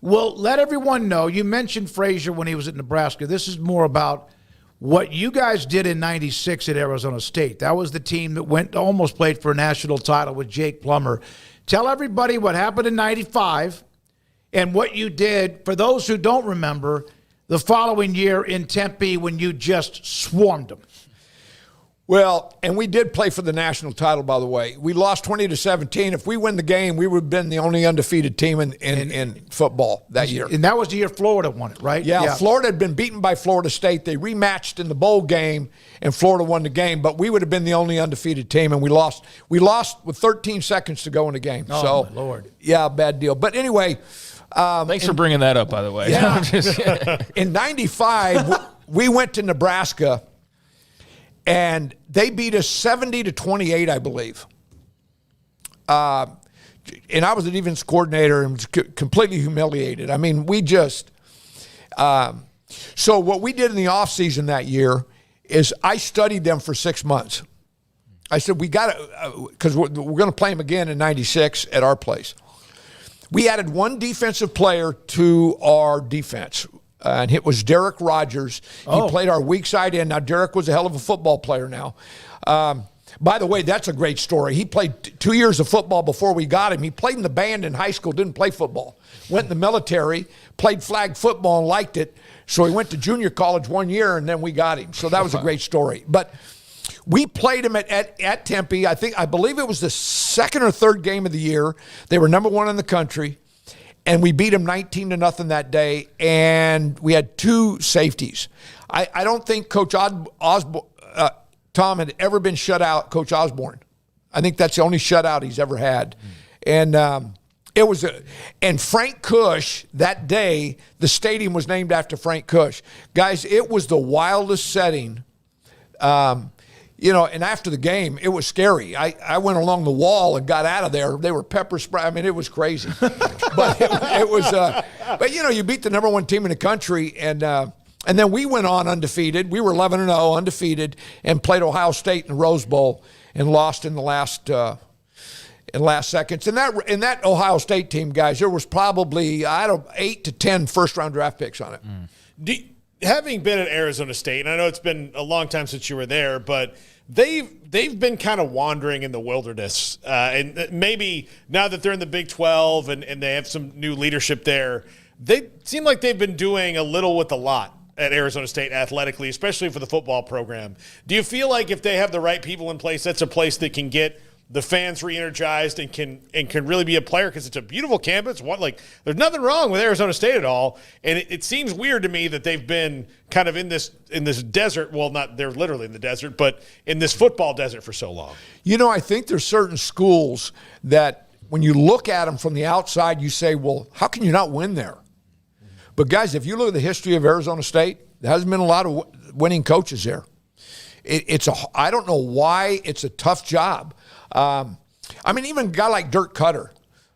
Well, let everyone know. You mentioned Frazier when he was at Nebraska. This is more about what you guys did in '96 at Arizona State. That was the team that almost played for a national title with Jake Plummer. Tell everybody what happened in '95 and what you did, for those who don't remember, the following year in Tempe when you just swarmed them. Well, and we did play for the national title, by the way. We lost 20-17. If we win the game, we would have been the only undefeated team in football that year. And that was the year Florida won it, right? Yeah, Florida had been beaten by Florida State. They rematched in the bowl game, and Florida won the game. But we would have been the only undefeated team, and we lost. We lost with 13 seconds to go in the game. Oh, my Lord. Yeah, bad deal. But anyway. Thanks for bringing that up, by the way. Yeah. In '95, we went to Nebraska, and they beat us 70-28, I believe. And I was the defense coordinator and was completely humiliated. I mean, we just so what we did in the offseason that year is I studied them for 6 months. I said, we got to, because we're going to play them again in '96 at our place. We added one defensive player to our defense, and it was Derek Rogers. He played our weak side end. Now, Derek was a hell of a football player now. By the way, that's a great story. He played 2 years of football before we got him. He played in the band in high school, didn't play football. Went in the military, played flag football and liked it. So he went to junior college 1 year, and then we got him. So that was a great story. But we played him at Tempe. I believe it was the second or third game of the year. They were number one in the country, and we beat them 19-0 that day, and we had two safeties. I don't think Coach Tom had ever been shut out, Coach Osborne. I think that's the only shutout he's ever had. And and Frank Cush, that day, the stadium was named after Frank Cush. Guys, it was the wildest setting. And after the game, it was scary. I went along the wall and got out of there. They were pepper spray. I mean, it was crazy. But it was. But you beat the number one team in the country, and then we went on undefeated. We were 11-0, undefeated, and played Ohio State in the Rose Bowl and lost in the last seconds. In that Ohio State team, guys, there was probably 8 to 10 first-round draft picks on it. Having been at Arizona State, and I know it's been a long time since you were there, but they've been kind of wandering in the wilderness. And maybe now that they're in the Big 12 and they have some new leadership there, they seem like they've been doing a little with a lot at Arizona State athletically, especially for the football program. Do you feel like if they have the right people in place, that's a place that can get the fans re-energized and can really be a player, because it's a beautiful campus? There's nothing wrong with Arizona State at all, and it seems weird to me that they've been kind of in this desert. Well, not they're literally in the desert, but in this football desert for so long. I think there's certain schools that when you look at them from the outside, you say, well, how can you not win there? But guys, if you look at the history of Arizona State, there hasn't been a lot of winning coaches there. I don't know why it's a tough job. Even a guy like Dirk Cutter.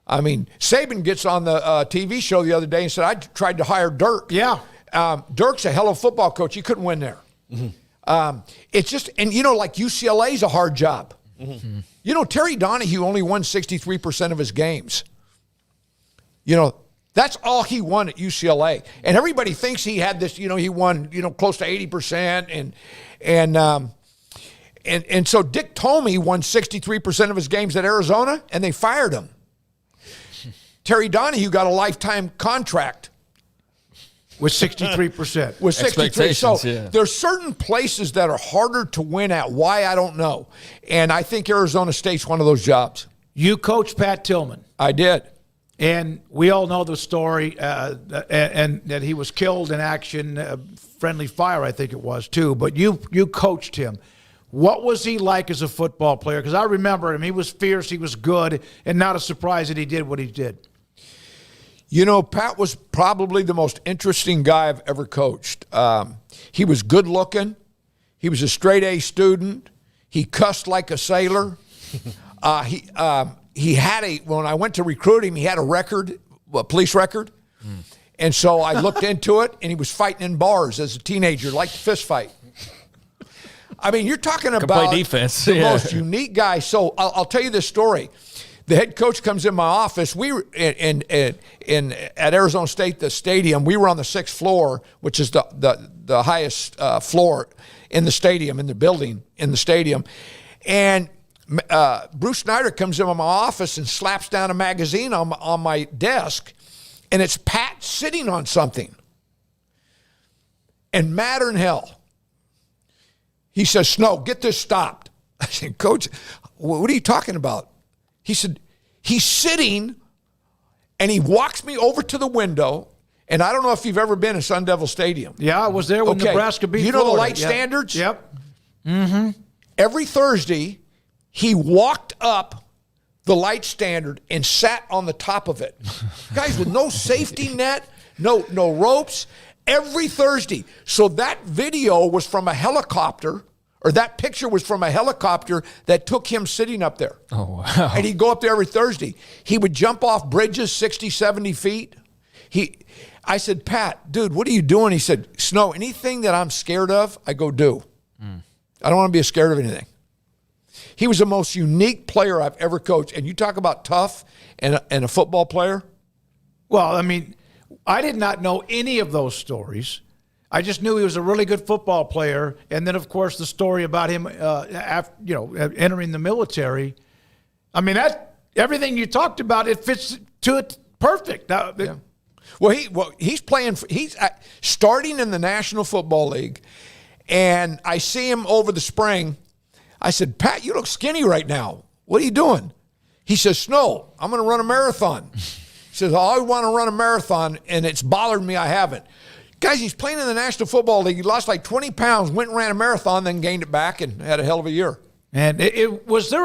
Saban gets on the TV show the other day and said, I tried to hire Dirk. Yeah. Dirk's a hell of a football coach. He couldn't win there. Mm-hmm. It's just, like UCLA's a hard job. Mm-hmm. Terry Donahue only won 63% of his games. That's all he won at UCLA. And everybody thinks he had this, he won, close to 80%. And so Dick Tomey won 63% of his games at Arizona, and they fired him. Terry Donahue got a lifetime contract. With 63%. With 63%. So yeah. There's certain places that are harder to win at. Why, I don't know. And I think Arizona State's one of those jobs. You coached Pat Tillman. I did. And we all know the story, and that he was killed in action, friendly fire, I think it was, too. But you coached him. What was he like as a football player? Because I remember him. He was fierce. He was good. And not a surprise that he did what he did. Pat was probably the most interesting guy I've ever coached. He was good looking. He was a straight A student. He cussed like a sailor. He had when I went to recruit him, he had a police record. And so I looked into it, and he was fighting in bars as a teenager, like a fist fight. You're talking about defense. the most unique guy. So I'll tell you this story. the head coach comes in my office. We were at Arizona State, the stadium. We were on the 6th floor, which is the highest floor in the stadium, in the building, in the stadium. And Bruce Snyder comes into my office and slaps down a magazine on my desk, and it's Pat sitting on something. And madder than hell. He says, Snow, get this stopped. I said, Coach, what are you talking about? He said, he's sitting, and he walks me over to the window, and I don't know if you've ever been in Sun Devil Stadium. Yeah, I was there when Nebraska beat Florida. You know the light standards? Yep. Mm-hmm. Every Thursday, he walked up the light standard and sat on the top of it. Guys, with no safety net, no ropes, every Thursday. So that video was from a helicopter, or that picture was from a helicopter that took him sitting up there. Oh, wow. And he'd go up there every Thursday. He would jump off bridges 60, 70 feet. I said, Pat, dude, what are you doing? He said, Snow, anything that I'm scared of, I go do. I don't want to be scared of anything. He was the most unique player I've ever coached. And you talk about tough and a football player. Well, I mean, I did not know any of those stories. I just knew he was a really good football player. And then, of course, the story about him entering the military. I mean, everything you talked about, it fits to it perfect. Yeah. He's playing. He's starting in the National Football League, and I see him over the spring. I said, Pat, you look skinny right now. What are you doing? He says, Snow, I'm going to run a marathon. He says, I want to run a marathon, and it's bothered me I haven't. Guys, he's playing in the National Football League. He lost like 20 pounds, went and ran a marathon, then gained it back, and had a hell of a year. And was there